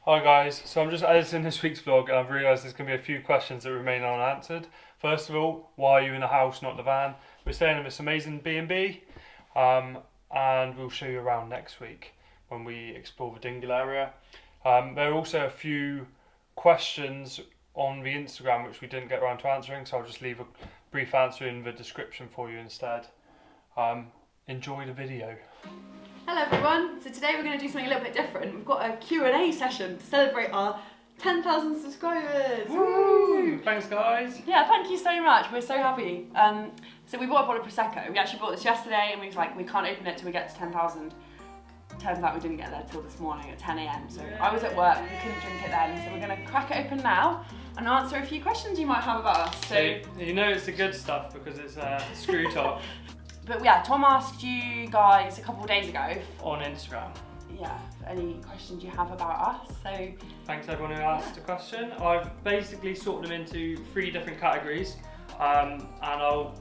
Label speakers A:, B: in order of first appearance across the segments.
A: Hi guys, so I'm just editing this week's vlog and I've realised there's going to be a few questions that remain unanswered. First of all, why are you in the house, not the van? We're staying in this amazing B&B and we'll show you around next week when we explore the dingle area. There are also a few questions on the Instagram which we didn't get around to answering, so I'll just leave a brief answer in the description for you instead. Enjoy the video.
B: Hello everyone, so today we're going to do something a little bit different. We've got a Q&A session to celebrate our 10,000 subscribers.
A: Woo! Thanks guys.
B: Yeah, thank you so much, we're so happy. So we bought a bottle of Prosecco. We actually bought this yesterday and we was like, we can't open it till we get to 10,000. Turns out we didn't get there till this morning at 10 AM, so I was at work, we couldn't drink it then, so we're going to crack it open now and answer a few questions you might have about us.
A: So you know it's the good stuff because it's screw top.
B: But yeah, Tom asked you guys a couple of days ago
A: On Instagram.
B: Yeah, any questions you have about us, so...
A: Thanks everyone who asked a question. I've basically sorted them into 3 different categories and I'll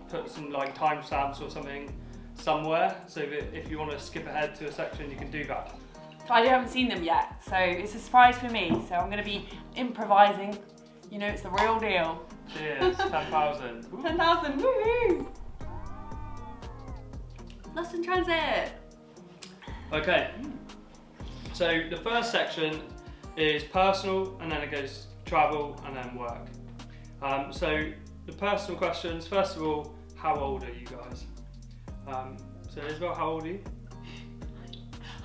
A: put some like timestamps or something somewhere so that if you want to skip ahead to a section you can do that.
B: I haven't seen them yet, so it's a surprise for me, so I'm going to be improvising. You know, it's the real deal.
A: Cheers, 10,000.
B: 10,000, woohoo! Lost in Transit.
A: Okay, so the first section is personal and then it goes travel and then work. So the personal questions, first of all, how old are you guys? So Isabel, how old are you?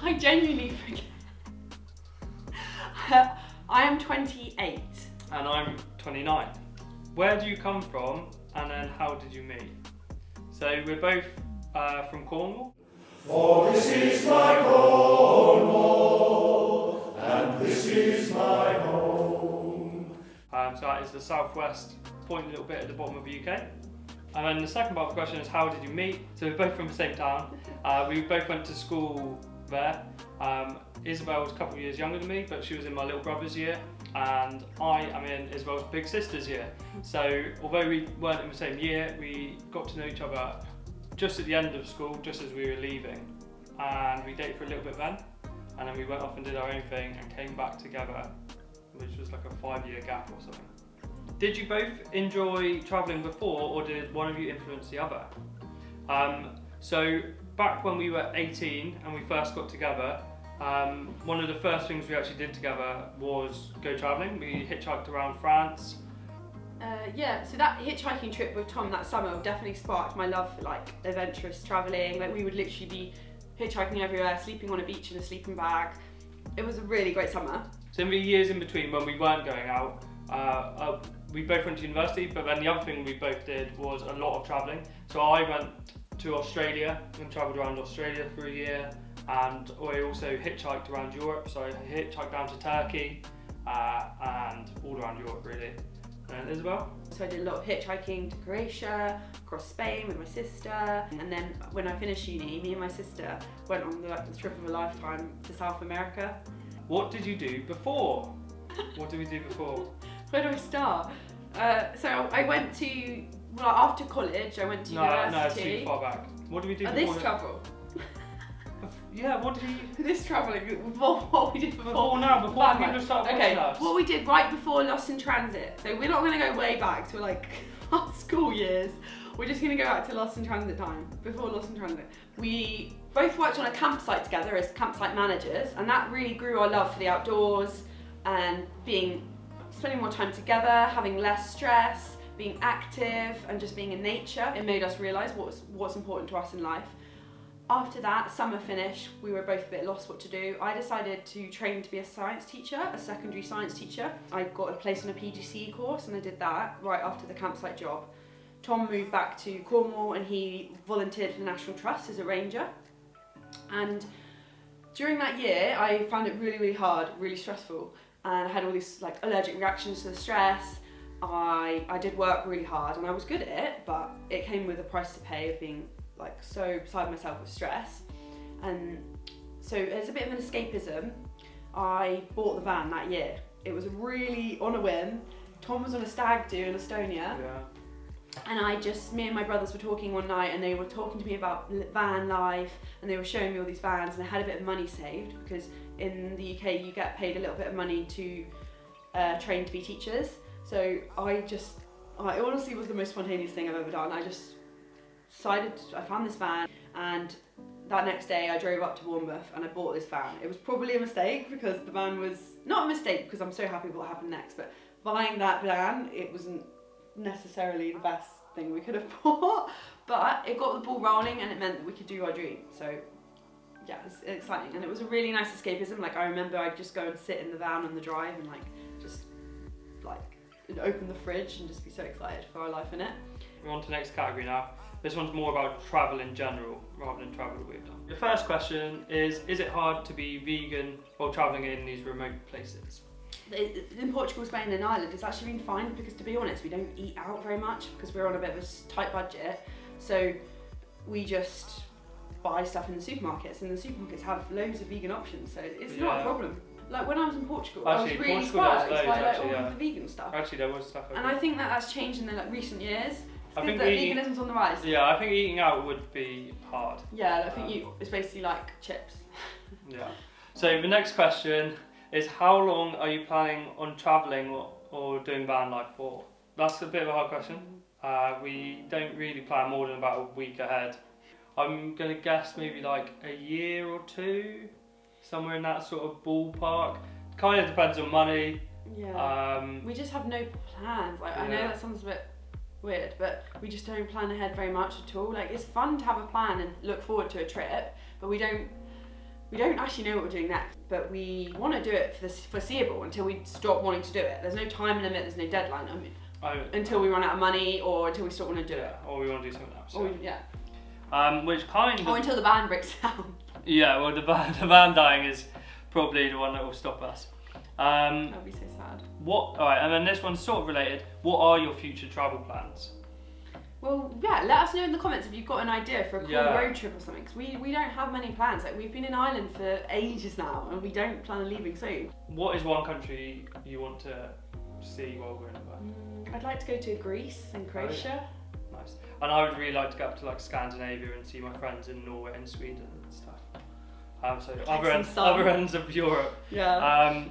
B: I genuinely forget. I am 28.
A: And I'm 29. Where do you come from and then how did you meet? So we're both from Cornwall.
C: For this is my Cornwall, and this is my home.
A: So that is the southwest point, a little bit at the bottom of the UK. And then the second part of the question is how did you meet? So we're both from the same town. We both went to school there. Isabel was a couple of years younger than me, but she was in my little brother's year, and I am in Isabel's big sister's year. So although we weren't in the same year, we got to know each other just at the end of school, just as we were leaving, and we dated for a little bit then, and then we went off and did our own thing and came back together, which was like a 5-year gap or something. Did you both enjoy travelling before, or did one of you influence the other? So back when we were 18 and we first got together, one of the first things we actually did together was go travelling. We hitchhiked around France.
B: Yeah, so that hitchhiking trip with Tom that summer definitely sparked my love for like adventurous travelling. Like we would literally be hitchhiking everywhere, sleeping on a beach in a sleeping bag. It was a really great summer.
A: So in the years in between when we weren't going out, we both went to university, but then the other thing we both did was a lot of travelling. So I went to Australia and travelled around Australia for a year, and I also hitchhiked around Europe. So I hitchhiked down to Turkey and all around Europe really. And Isabel?
B: So I did a lot of hitchhiking to Croatia, across Spain with my sister, and then when I finished uni, me and my sister went on the trip of a lifetime to South America.
A: What did you do before? What did we do before?
B: Where do I start? So I went to, well, after college, I went to university.
A: No, it's too far back. What did we do before?
B: This travel.
A: Yeah, what did you...
B: This travelling, what we did before.
A: Before people started
B: okay,
A: watching us.
B: what we did right before Lost in Transit. So we're not going to go way back to like our school years. We're just going to go back to Lost in Transit time, before Lost in Transit. We both worked on a campsite together as campsite managers, and that really grew our love for the outdoors and spending more time together, having less stress, being active and just being in nature. It made us realise what's important to us in life. After that, summer finished, we were both a bit lost what to do. I decided to train to be a science teacher, a secondary science teacher. I got a place on a PGCE course and I did that right after the campsite job. Tom moved back to Cornwall and he volunteered for the National Trust as a ranger. And during that year, I found it really, really hard, really stressful. And I had all these like allergic reactions to the stress. I did work really hard and I was good at it, but it came with a price to pay of being like so beside myself with stress. And so as a bit of an escapism, I bought the van that year. It was really on a whim. Tom was on a stag do in Estonia.
A: Yeah.
B: And me and my brothers were talking one night and they were talking to me about van life and they were showing me all these vans, and I had a bit of money saved because in the UK you get paid a little bit of money to train to be teachers. So it honestly was the most spontaneous thing I've ever done. I just decided, I found this van, and that next day I drove up to Bournemouth and I bought this van. It was probably a mistake because the van was, not a mistake because I'm so happy with what happened next, but buying that van, it wasn't necessarily the best thing we could have bought, but it got the ball rolling and it meant that we could do our dream. So yeah, it's exciting, and it was a really nice escapism. Like, I remember I'd just go and sit in the van on the drive and just open the fridge and just be so excited for our life in it.
A: We're on to the next category now. This one's more about travel in general rather than travel that we've done. The first question is it hard to be vegan while travelling in these remote places?
B: In Portugal, Spain and Ireland, it's actually been fine because, to be honest, we don't eat out very much because we're on a bit of a tight budget. So we just buy stuff in the supermarkets, and the supermarkets have loads of vegan options, so it's not a problem. Like, when I was in Portugal, I was really surprised by all of the vegan stuff.
A: Actually, there was stuff.
B: And I think that's changed in the recent years.
A: I think
B: veganism's on the rise.
A: Yeah, I think eating out would be hard.
B: Yeah, I think it's basically like chips.
A: Yeah. So the next question is, how long are you planning on travelling or doing van life for? That's a bit of a hard question. We don't really plan more than about a week ahead. I'm going to guess maybe like a year or two, somewhere in that sort of ballpark. Kind of depends on money.
B: Yeah. We just have no plans. I know that sounds a bit weird, but we just don't plan ahead very much at all. Like, it's fun to have a plan and look forward to a trip, but we don't actually know what we're doing next. But we want to do it for the foreseeable until we stop wanting to do it. There's no time limit, there's no deadline. Until we run out of money, or until we stop wanting to do it.
A: Or we want to do something else. Which kind of...
B: Or until the van breaks down.
A: Yeah, well, the van dying is probably the one that will stop us.
B: That would be so sad.
A: Alright, and then this one's sort of related. What are your future travel plans?
B: Well, yeah, let us know in the comments if you've got an idea for a cool road trip or something, because we don't have many plans. Like, we've been in Ireland for ages now, and we don't plan on leaving soon.
A: What is one country you want to see while we're in the van?
B: I'd like to go to Greece and Croatia.
A: Oh, yeah. Nice. And I would really like to go up to like Scandinavia and see my friends in Norway and Sweden and stuff. So other ends of Europe.
B: Yeah.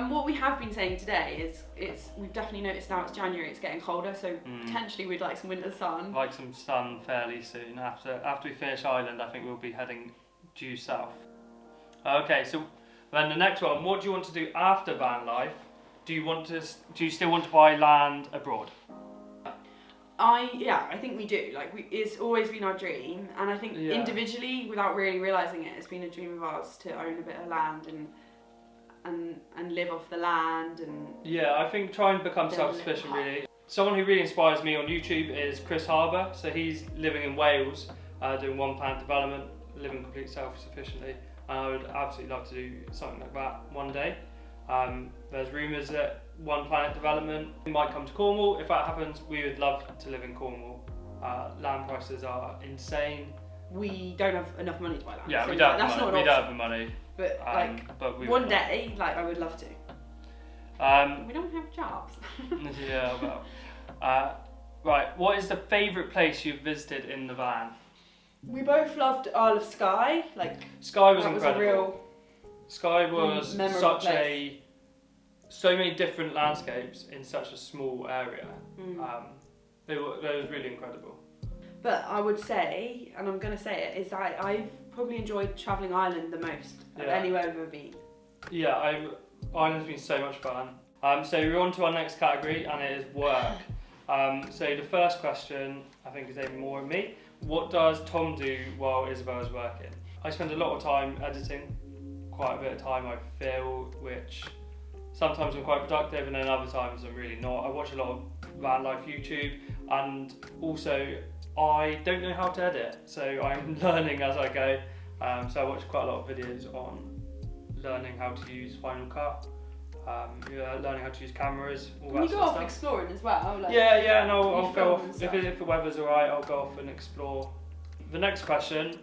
B: What we have been saying today is we've definitely noticed now it's January, it's getting colder, so potentially we'd like some winter sun.
A: Like some sun fairly soon. After we finish Ireland, I think we'll be heading due south. Okay, so then the next one. What do you want to do after van life? Do you still want to buy land abroad?
B: I think we do. Like, it's always been our dream, and I think individually, without really realising it, it's been a dream of ours to own a bit of land and live off the land and... Yeah,
A: I think try and become self-sufficient, really. Someone who really inspires me on YouTube is Chris Harbour. So he's living in Wales, doing one plant development, living completely self-sufficiently. And I would absolutely love to do something like that one day. There's rumours that One Planet Development might come to Cornwall. If that happens, we would love to live in Cornwall. Land prices are insane.
B: We don't have enough money to buy land.
A: Yeah,
B: so
A: we don't
B: that's
A: have the money.
B: But we one day, I would love to. We don't have jobs.
A: Yeah, well. Right, what is the favourite place you've visited in the van?
B: We both loved Isle of Skye.
A: Skye was incredible. Skye was so many different landscapes in such a small area. It was really incredible.
B: But I would say, and I'm going to say it, is that I've probably enjoyed travelling Ireland the most of anywhere I've ever been.
A: Yeah, Ireland's been so much fun. So we're on to our next category, and it is work. So the first question, I think, is aimed more at me. What does Tom do while Isabel is working? I spend a lot of time editing, quite a bit of time I feel, which sometimes I'm quite productive and then other times I'm really not. I watch a lot of van life YouTube, and also I don't know how to edit, so I'm learning as I go. So I watch quite a lot of videos on learning how to use Final Cut, learning how to use cameras, all that sort of stuff.
B: You go off exploring as well?
A: And I'll go off, if the weather's alright, I'll go off and explore. The next question,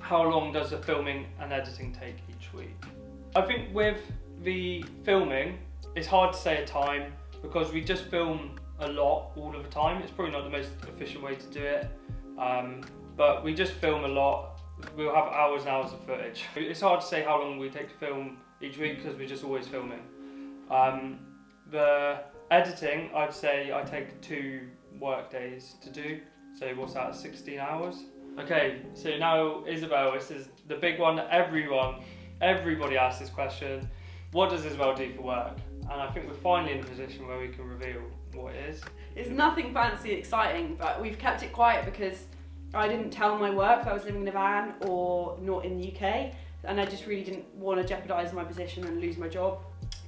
A: how long does the filming and editing take each week? I think with the filming, it's hard to say a time because we just film a lot all of the time. It's probably not the most efficient way to do it, but we just film a lot. We'll have hours and hours of footage. It's hard to say how long we take to film each week because we're just always filming. The editing, I'd say I take 2 work days to do. So what's that, 16 hours? Okay, so now Isabel, this is the big one that everybody asks this question. What does Isabel do for work? And I think we're finally in a position where we can reveal what it is.
B: It's nothing fancy exciting, but we've kept it quiet because I didn't tell my work that I was living in a van or not in the UK, and I just really didn't want to jeopardise my position and lose my job.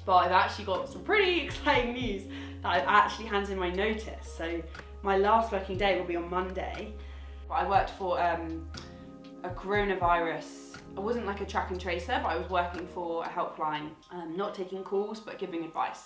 B: But I've actually got some pretty exciting news that I've actually handed in my notice. So my last working day will be on Monday. I worked for a coronavirus. I wasn't like a track and tracer, but I was working for a helpline, not taking calls, but giving advice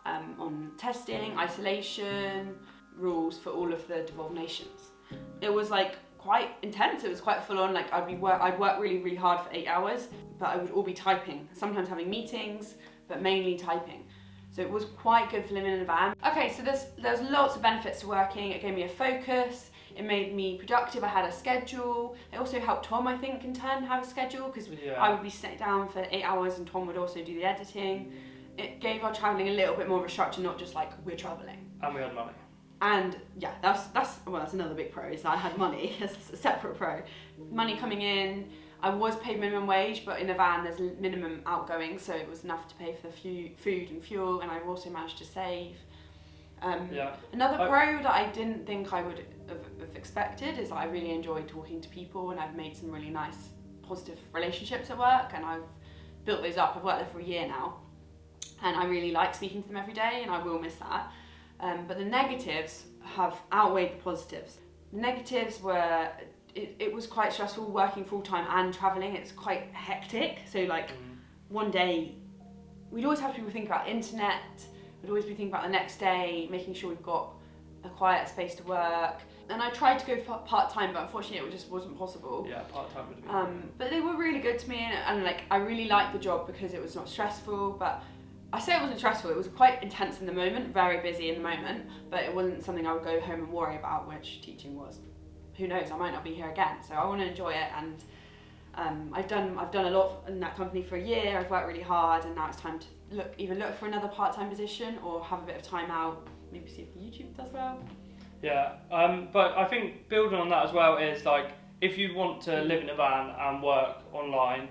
B: on testing, isolation, rules for all of the devolved nations. It was like quite intense. It was quite full on. Like I'd work really, really hard for 8 hours, but I would all be typing, sometimes having meetings, but mainly typing. So it was quite good for living in a van. Okay, so there's lots of benefits to working. It gave me a focus. It made me productive. I had a schedule. It also helped Tom, I think, in turn have a schedule because I would be sitting down for 8 hours and Tom would also do the editing. It gave our travelling a little bit more of a structure, not just like we're travelling.
A: And we had money.
B: And yeah, that's another big pro, is that I had money. It's a separate pro. Money coming in. I was paid minimum wage, but in a van there's minimum outgoing, so it was enough to pay for the food and fuel, and I also managed to save. Another pro that I didn't think I would have expected is that I really enjoyed talking to people, and I've made some really nice positive relationships at work, and I've built those up. I've worked there for a year now, and I really like speaking to them every day, and I will miss that. But the negatives have outweighed the positives. The negatives were, it was quite stressful working full-time and travelling. It's quite hectic. So like one day, we'd always have people think about internet. We'd always be thinking about the next day, making sure we've got a quiet space to work. And I tried to go part-time, but unfortunately it just wasn't possible.
A: Yeah, part-time would have been
B: but they were really good to me, and like I really liked the job because it was not stressful, but I say it wasn't stressful, it was quite intense in the moment, very busy in the moment, but it wasn't something I would go home and worry about, which teaching was. Who knows, I might not be here again, so I want to enjoy it, and I've done a lot in that company for a year. I've worked really hard, and now it's time to either look for another part-time position or have a bit of time out, maybe see if YouTube does well.
A: Yeah, but I think building on that as well is like, if you want to live in a van and work online,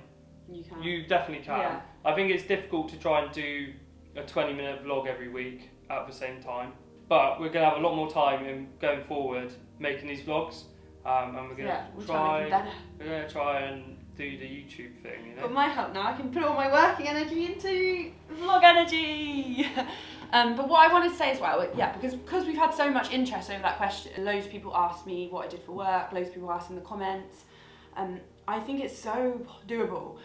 A: you definitely can.
B: Yeah.
A: I think it's difficult to try and do a 20-minute vlog every week at the same time, but we're going to have a lot more time in going forward making these vlogs, and we're going to try and do the YouTube thing. You know?
B: But my help now, I can put all my working energy into vlog energy. But what I want to say as well, because we've had so much interest over that question, loads of people asked me what I did for work, loads of people asked in the comments. I think it's so doable.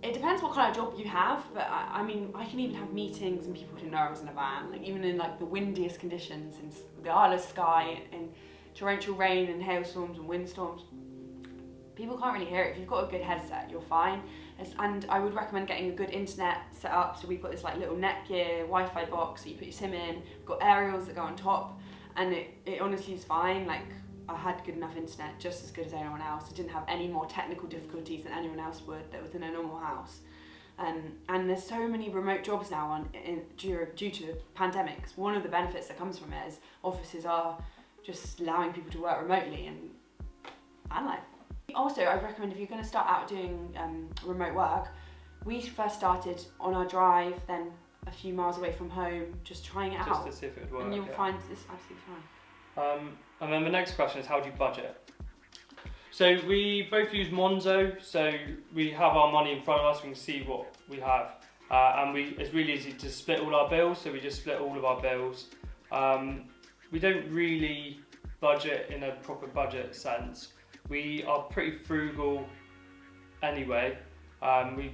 B: It depends what kind of job you have, but I mean, I can even have meetings and people didn't know I was in a van, like even in like the windiest conditions, in the Isle of Skye, in torrential rain and hailstorms and windstorms. People can't really hear it. If you've got a good headset, you're fine. And I would recommend getting a good internet set up. So we've got this like little Netgear Wi-Fi box that you put your SIM in. We've got aerials that go on top, and it honestly is fine. Like, I had good enough internet, just as good as anyone else. I didn't have any more technical difficulties than anyone else would that was in a normal house. And there's so many remote jobs now due to the pandemic. One of the benefits that comes from it is offices are just allowing people to work remotely, and van life. Also, I recommend if you're going to start out doing remote work, we first started on our drive, then a few miles away from home, just trying it out.
A: Just to see if it would work.
B: And you'll find this absolutely fine.
A: And then the next question is, how do you budget? So we both use Monzo, so we have our money in front of us, we can see what we have. And it's really easy to split all our bills, so we just split all of our bills. We don't really budget in a proper budget sense. We are pretty frugal anyway. We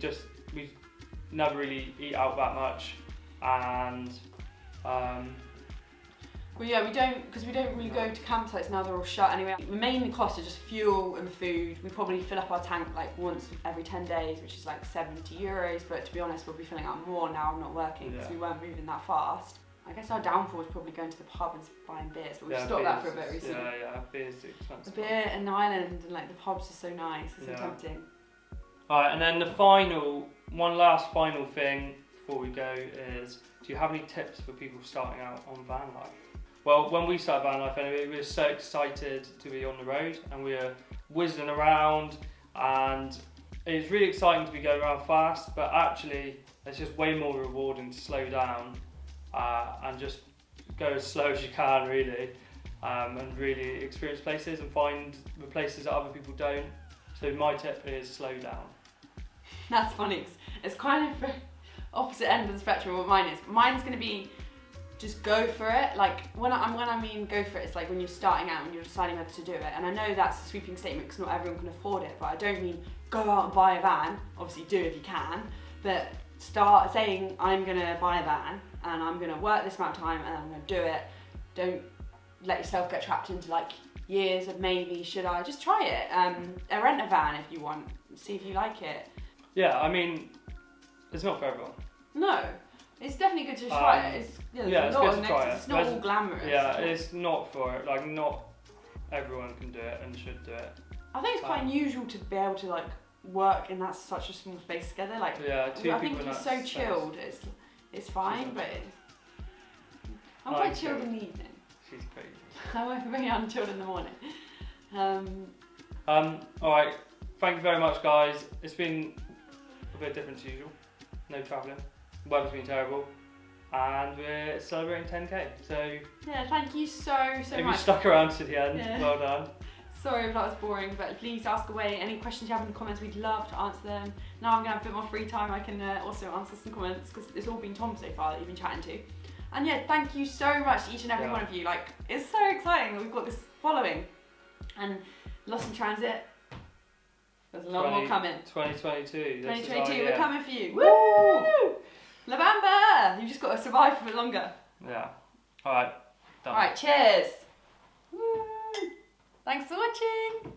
A: never really eat out that much, and
B: we don't, because we don't really go to campsites now, they're all shut anyway. The main costs are just fuel and food. We probably fill up our tank like once every 10 days, which is like €70, but to be honest, we'll be filling up more now I'm not working, because we weren't moving that fast. I guess our downfall is probably going to the pub and buying beers, but we've stopped that for a bit recently.
A: Yeah, beer's expensive.
B: The beer in Ireland and like the pubs are so nice, it's so tempting.
A: Alright, and then one last final thing before we go is, do you have any tips for people starting out on van life? Well, when we started van life anyway, we were so excited to be on the road and we were whizzing around, and it's really exciting to be going around fast, but actually it's just way more rewarding to slow down and just go as slow as you can really, and really experience places and find the places that other people don't. So my tip is slow down.
B: That's funny. It's kind of opposite end of the spectrum of what mine is. Mine's going to be just go for it. Like when I mean go for it, it's like when you're starting out and you're deciding whether to do it. And I know that's a sweeping statement because not everyone can afford it, but I don't mean go out and buy a van. Obviously do if you can, but start saying I'm going to buy a van and I'm going to work this amount of time and I'm going to do it. Don't let yourself get trapped into like years of maybe, should I? Just try it. Rent a van if you want. See if you like it.
A: Yeah, I mean, it's not for everyone.
B: No, it's definitely good to try it. It's good to try it. It's not all glamorous.
A: Yeah, it's not for it. Like, not everyone can do it and should do it.
B: I think it's quite unusual to be able to like work in such a small space together. Like,
A: yeah,
B: I think it's so chilled. It's fine, but I'm quite chilled in the evening.
A: She's crazy.
B: I'm very unchilled in the morning.
A: All right. Thank you very much, guys. It's been a bit different to usual. No travelling. The weather's been terrible, and we're celebrating 10k. So
B: yeah, thank you so much.
A: If you stuck around to the end,
B: Yeah.
A: well done.
B: Sorry if that was boring, but please ask away. Any questions you have in the comments, we'd love to answer them. Now I'm gonna have a bit more free time. I can also answer some comments because it's all been Tom so far that you've been chatting to. And yeah, thank you so much to each and every one of you. Like, it's so exciting that we've got this following. And Lost in Transit, there's a lot more coming.
A: 2022.
B: 2022, we're coming for you. Woo! La Bamba! You've just got to survive for a bit longer.
A: Yeah. Alright. Done.
B: Alright, cheers. Woo! Thanks for watching.